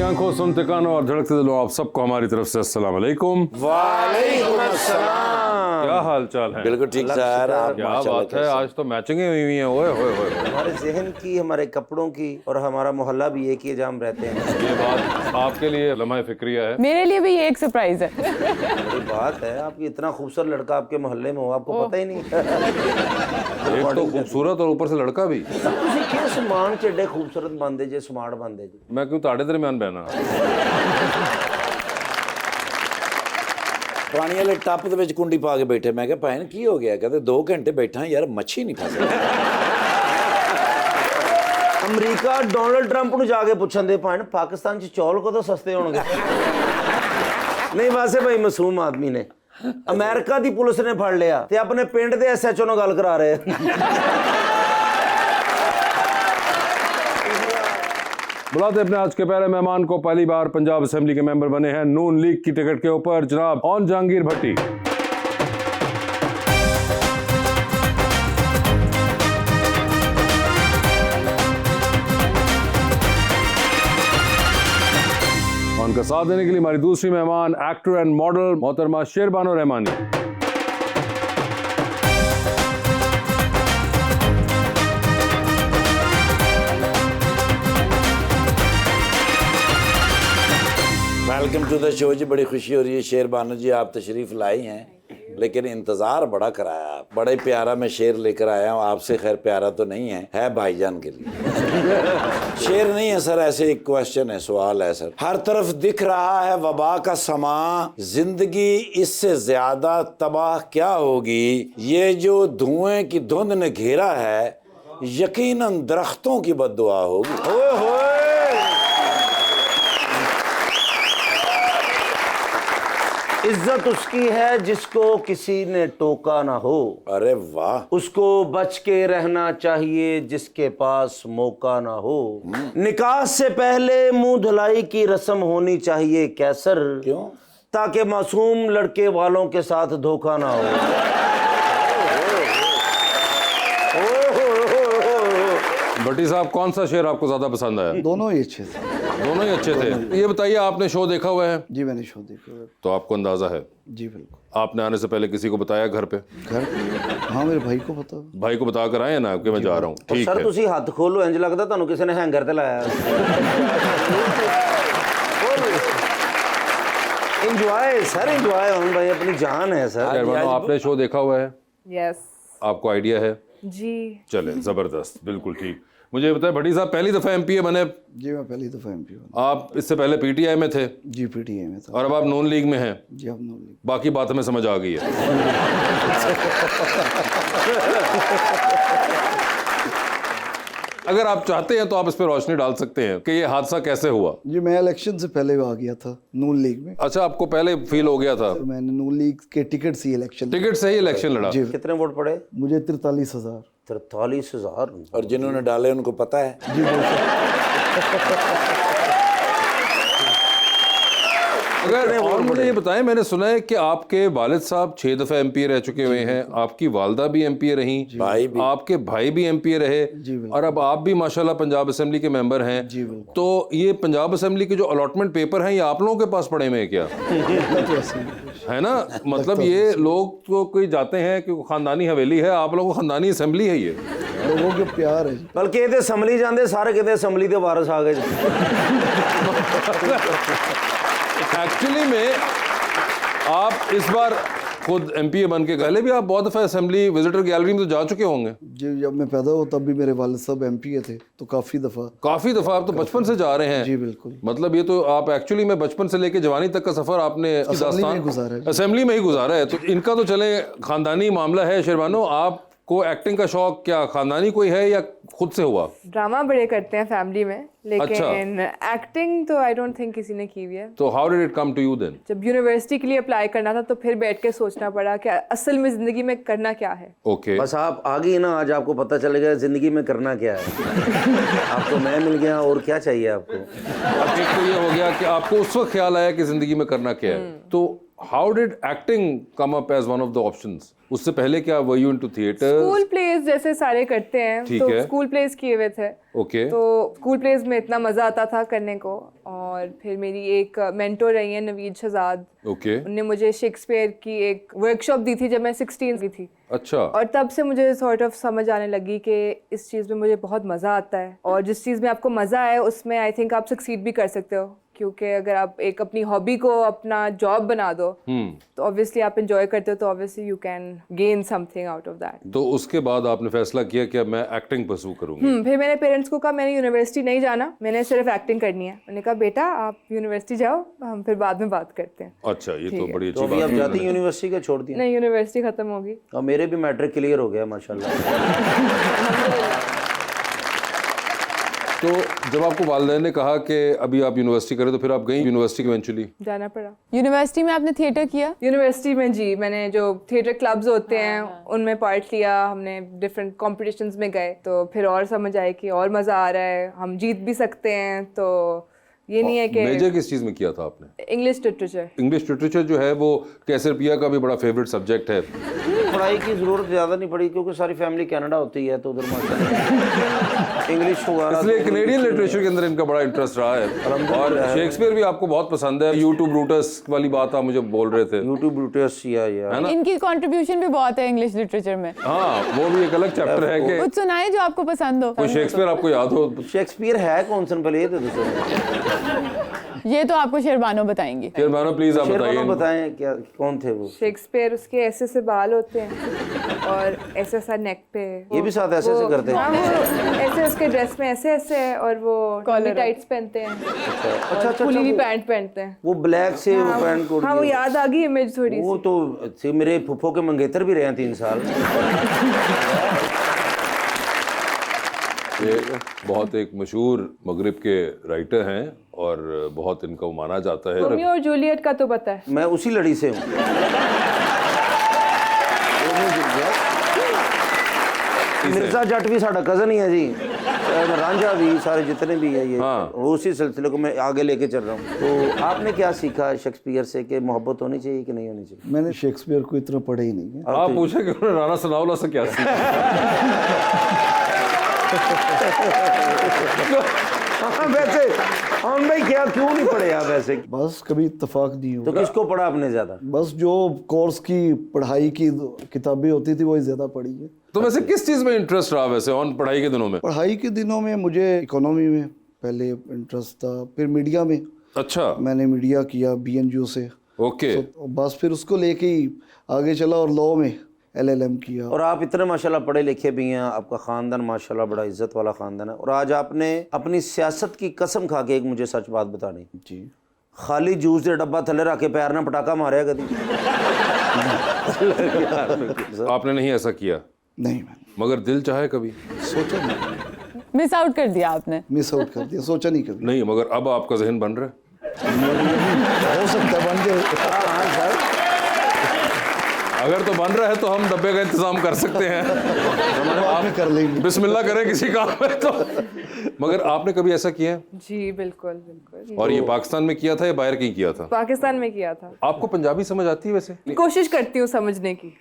आंखों, सुनते कानों और धड़कते दिलों, आप सबको हमारी तरफ से अस्सलाम वालेकुम। वालेकुम अस्सलाम। क्या हाल चाल है? बिल्कुल ठीक सर। आप क्या बात है, आज तो मैचिंगें हुई हैं। ओए होए होए। हमारे जहन की, हमारे कपड़ों की और हमारा मोहल्ला भी एक ही जहाँ हम रहते हैं। ये बात आपके लिए लम्हा फिक्रिया है। मेरे लिए भी ये एक सरप्राइज है। बड़ी बात है, आपकी इतना खूबसूरत लड़का आपके मोहल्ले में हो, आपको पता ही नहीं। एक तो खूबसूरत और ऊपर से लड़का भी। ਤੁਸੀਂ ਕਿਉਂ ਸਮਾਨ ਚ ਏਡੇ ਖੂਬਸੂਰਤ ਬੰਦੇ ਜੇ ਸਮਾਰਟ ਬੰਦੇ ਜੀ मैं क्यों ताड़े दरम्यान बहना? पानी वाले टप ਦੇ ਵਿੱਚ ਕੁੰਡੀ ਪਾ ਕੇ ਬੈਠੇ। ਮੈਂ ਕਿਹਾ ਭੈਣ ਕੀ ਹੋ ਗਿਆ? ਕਹਿੰਦੇ 2 ਘੰਟੇ ਬੈਠਾ ਯਾਰ ਮੱਛੀ ਨਹੀਂ ਫਸ ਰਹੀ। ਅਮਰੀਕਾ ਡੋਨਲਡ ਟਰੰਪ ਨੂੰ ਜਾ ਕੇ ਪੁੱਛਣ ਦੇ ਭਾਣ ਪਾਕਿਸਤਾਨ ਚ ਚੌਲ ਕਦੋਂ ਸਸਤੇ ਹੋਣਗੇ। ਨਹੀਂ ਵਾਸੇ ਭਾਈ ਮਾਸੂਮ ਆਦਮੀ ਨੇ ਅਮਰੀਕਾ ਦੀ ਪੁਲਿਸ ਨੇ ਫੜ ਲਿਆ ਤੇ ਆਪਣੇ ਪਿੰਡ ਦੇ ਐਸਐਚਓ ਨਾਲ ਗੱਲ ਕਰਾ ਰਹੇ। बुलाते अपने आज के पहले मेहमान को। पहली बार पंजाब असेंबली के मेंबर बने हैं नून लीग की टिकट के ऊपर, जनाब ओन जहांगीर भट्टी। उनका साथ देने के लिए हमारी दूसरी मेहमान एक्टर एंड मॉडल मोहतरमा Sherbano Rahmani. Welcome to the show जी। बड़ी खुशी हो रही है शेर बानो जी आप तशरीफ़ लाई हैं, लेकिन इंतज़ार बड़ा कराया आप। बड़ा ही प्यारा मैं शेर लेकर आया हूँ आपसे। खैर प्यारा तो नहीं है भाईजान के लिए। शेर नहीं है सर, ऐसे एक क्वेश्चन है, सवाल है सर। हर तरफ दिख रहा है वबा का समा, जिंदगी इससे ज्यादा तबाह क्या होगी? ये जो धुएं की धुंध ने घेरा है, यकीनन दरख्तों की बद्दुआ होगी। ओए होए इज्जत उसकी है जिसको किसी ने टोका ना हो। अरे वाह। उसको बच के रहना चाहिए जिसके पास मौका ना हो। निकाह से पहले मुंह धुलाई की रस्म होनी चाहिए कैसर, क्यों? ताकि मासूम लड़के वालों के साथ धोखा ना हो। भट्टी साहब, कौन सा शेर आपको ज्यादा पसंद आया? दोनों ही अच्छे थे। दोनों ही अच्छे थे। ये बताइए, आपने शो देखा हुआ है? जी मैंने शो देखा है। तो आपको अंदाजा है? जी बिल्कुल। आपने आने से पहले किसी को बताया घर पे? घर पे हाँ मेरे भाई को पता। भाई को बता कर आए ना कि मैं जा रहा हूँ? ठीक सर है। ਤੁਸੀਂ ਹੱਥ ਖੋਲੋ, ਇੰਜ ਲੱਗਦਾ ਤੁਹਾਨੂੰ ਕਿਸੇ ਨੇ ਹੈਂਗਰ ਤੇ ਲਾਇਆ। एंजॉय सर, एंजॉय होन भाई, अपनी जान है सर। शेरबानो, आपने शो देखा हुआ है? यस आपको आइडिया है? जी। चले, जबरदस्त, बिल्कुल ठीक। मुझे बताए भट्टी साहब, पहली दफा एमपीए बने? जी मैं पहली दफ़ा एमपी बना। आप इससे पहले पीटीआई में थे जी पीटीआई में था। और अब आप नून लीग में हैं। जी अब नॉन लीग। बाकी बात हमें समझ आ गई है। अगर आप चाहते हैं तो आप इस पर रोशनी डाल सकते हैं कि ये हादसा कैसे हुआ। जी मैं इलेक्शन से पहले आ गया था नून लीग में। अच्छा, आपको पहले फील हो गया था? तो मैंने नून लीग के टिकट से इलेक्शन। टिकट से ही इलेक्शन लड़ा? जी कितने वोट पड़े? मुझे 43,000। 43,000। और जिन्होंने डाले उनको पता है? जी बिल्कुल। अगर और मुझे ये बताएं, मैंने सुना है कि आपके वालिद साहब 6 दफा एमपीए रह चुके हुए हैं, आपकी वालदा भी एमपीए रहीं, भाई भी। आपके भाई भी एमपीए रहे, बिल्कुल। और अब आप भी माशाल्लाह पंजाब असेंबली के मेंबर हैं। जी बिल्कुल। तो ये पंजाब असेंबली के जो अलॉटमेंट पेपर हैं, ये आप लोगों के पास पड़े हुए हैं क्या? तो ऐसे ही कुछ। है ना, मतलब ये लोग तो कोई जाते हैं कि खानदानी हवेली है, आप लोगों को खानदानी असेंबली है ये। लोगों के प्यार है जी। बल्कि ये असम्बली जाते सारे कहते असम्बली के वारस आ गए। एक्चुअली में आप इस बार खुद एमपीए बन के, पहले भी आप बहुत दफ़ा असेंबली विजिटर गैलरी में तो जा चुके होंगे। जी जब मैं पैदा हुआ तब भी मेरे वालिद साहब एमपी थे, तो काफ़ी दफ़ा। आप तो बचपन से जा रहे हैं। जी बिल्कुल। मतलब ये तो आप एक्चुअली में बचपन से लेके जवानी तक का सफर आपने इसकी असेंबली में दास्तान गुजारा है। असेंबली में ही गुजारा है। तो इनका तो चले खानदानी मामला है। शेरबानो, आपको एक्टिंग का शौक क्या खानदानी कोई है या खुद से हुआ? ड्रामा बड़े करते हैं फैमिली में, अच्छा। लेकिन एक्टिंग तो आई डोंट थिंक किसी ने की हुई है। तो how did it come to you then? जब यूनिवर्सिटी के लिए अप्लाई करना था तो फिर बैठ के सोचना पड़ा कि असल में ज़िंदगी में करना क्या है। ओके। बस आप आ गई ना, आज आपको पता चलेगा जिंदगी में करना क्या है। आपको मैं मिल गया, और क्या चाहिए आपको? अब एक तो ये हो गया कि आपको उस वक्त ख्याल आया कि जिंदगी में करना क्या है। तो how did acting come up as one of the options? उससे पहले क्या were you into theatre? School plays जैसे सारे करते हैं, ठीक तो है। स्कूल प्लेज किए हुए थे। ओके। तो स्कूल प्लेज में इतना मज़ा आता था करने को। और फिर मेरी एक मेंटोर रही है नवीद शहजाद, ओके। उनने मुझे शेक्सपियर की एक वर्कशॉप दी थी जब मैं 16 की थी। अच्छा। और तब से मुझे सॉर्ट ऑफ समझ आने लगी कि इस चीज़ में मुझे बहुत मज़ा आता है, और जिस चीज़ में आपको मज़ा है उसमें आई थिंक आप सक्सीड भी कर सकते हो। क्योंकि अगर आप एक अपनी हॉबी को अपना जॉब बना दो तो ऑब्वियसली आप एंजॉय करते हो, तो obviously you can gain something out of that. तो उसके बाद आपने फैसला किया कि अब मैं एक्टिंग परस्यू करूंगी। फिर मेरे पेरेंट्स को कहा मैंने यूनिवर्सिटी नहीं जाना, मैंने सिर्फ एक्टिंग करनी है। मैंने कहा बेटा आप यूनिवर्सिटी जाओ, हम फिर बाद में बात करते हैं। अच्छा, ये तो बड़ी तो अच्छी अभी बात आप है। जाती यूनिवर्सिटी का छोड़ दिया? नहीं, यूनिवर्सिटी खत्म होगी। और मेरे भी मैट्रिक क्लियर हो गया माशाल्लाह। तो जब आपको वालिदैन ने कहा कि अभी आप यूनिवर्सिटी करें, तो फिर आप गई यूनिवर्सिटी इवेंचुअली? जाना पड़ा। यूनिवर्सिटी में आपने थिएटर किया? यूनिवर्सिटी में जी, मैंने जो थिएटर क्लब्स होते हैं उनमें पार्ट लिया, हमने डिफरेंट कॉम्पिटिशन्स में गए, तो फिर और समझ आए कि और मज़ा आ रहा है, हम जीत भी सकते हैं। तो ये नहीं है कि मेजर किस चीज़ में किया था आपने? English literature. इंग्लिश लिटरेचर जो है वो कैसर पिया का भी बड़ा फेवरेट सब्जेक्ट है। पढ़ाई की जरूरत ज़्यादा नहीं पड़ी क्योंकि सारी फैमिली कनाडा होती है, तो उधर माशाल्लाह इंग्लिश हुआ। इसलिए कैनेडियन लिटरेचर के अंदर इनका बड़ा इंटरेस्ट रहा है। और शेक्सपियर भी आपको बहुत पसंद है। यूट्यूब ब्रूटस वाली बात आप मुझे बोल रहे थे। यूट्यूब ब्रूटस या है ना? इनकी कंट्रीब्यूशन भी बहुत है इंग्लिश लिटरेचर में। हाँ, वो भी एक अलग चैप्टर है कि कुछ सुनाए जो आपको पसंद हो। कोई शेक्सपियर आपको याद हो? शेक्सपियर है कौन सा, पहले ये तो दूसरा। ये तो आपको शेरबानो बताएंगे। शेरबानो प्लीज आप शेरबानो बताइए। बताएं क्या, कौन थे वो? शेक्सपियर, उसके ऐसे से बाल होते हैं और ऐसे सा नेक पे। ये भी साथ ऐसे ऐसे करते हैं? हाँ, वो ऐसे उसके ड्रेस में ऐसे ऐसे है, और वो कॉलर टाइट्स पहनते हैं। अच्छा अच्छा फुली वो- पैंट पहनते हैं। वो ब्लैक से वो पैंट कोट हाँ, वो याद आ गई इमेज थोड़ी वो सी। तो मेरे फुफ्फो के मंगेतर भी रहे हैं 3 साल। ये बहुत एक मशहूर मगरिब के राइटर हैं और बहुत इनको माना जाता है। रोमियो और जूलियट का तो पता है। मैं उसी लड़ी से हूँ। मिर्जा जट भी साडा कजन ही है जी, रांझा भी, सारे जितने भी है ये, हाँ। उसी सिलसिले को मैं आगे लेके चल रहा हूँ। तो आपने क्या सीखा शेक्सपियर से कि मोहब्बत होनी चाहिए कि नहीं होनी चाहिए? मैंने शेक्सपियर को इतना पढ़ा ही नहीं है। आप पूछे कि उन्होंने राणा सनाउल्लाह से क्या सीखा? हाँ, वैसे हम भाई क्या क्यों नहीं पढ़े आप वैसे? बस कभी इत्तेफाक नहीं तो हुआ। किसको पढ़ा आपने ज्यादा? बस जो कोर्स की पढ़ाई की किताबें होती थी वही ज्यादा पढ़ी है। तो वैसे किस चीज में इंटरेस्ट रहा वैसे ऑन पढ़ाई के दिनों में? पढ़ाई के दिनों में मुझे इकोनॉमी में पहले इंटरेस्ट था, फिर मीडिया में अच्छा, मैंने मीडिया किया BNU से। ओके। तो बस फिर उसको लेके ही आगे चला और लॉ में LLM किया। और आप इतने माशाल्लाह पढ़े लिखे भी हैं, आपका ख़ानदान माशाल्लाह बड़ा इज्जत वाला ख़ानदान है, और आज आपने अपनी सियासत की कसम खा के एक मुझे सच बात बतानी। जी। खाली जूस के डब्बा थले रख के पैर ना पटाखा मारे कभी? आपने नहीं ऐसा किया, नहीं, मैंने मगर दिल चाहे कभी? सोचा नहीं, मिस आउट कर दिया आपने। मिस आउट कर दिया, सोचा नहीं कभी। नहीं, मगर अब आपका जहन बन रहा है। हो सकता है बन जाए। हाँ सर, अगर तो बन रहा है तो हम डब्बे का इंतजाम कर सकते हैं। आप कर लेंगे। बिस्मिल्लाह करें किसी काम में तो। मगर आपने कभी ऐसा किया है? जी बिल्कुल बिल्कुल। और ये पाकिस्तान में किया था या बाहर कहीं किया था? पाकिस्तान में किया था। आपको पंजाबी समझ आती है वैसे? कोशिश करती हूँ समझने की।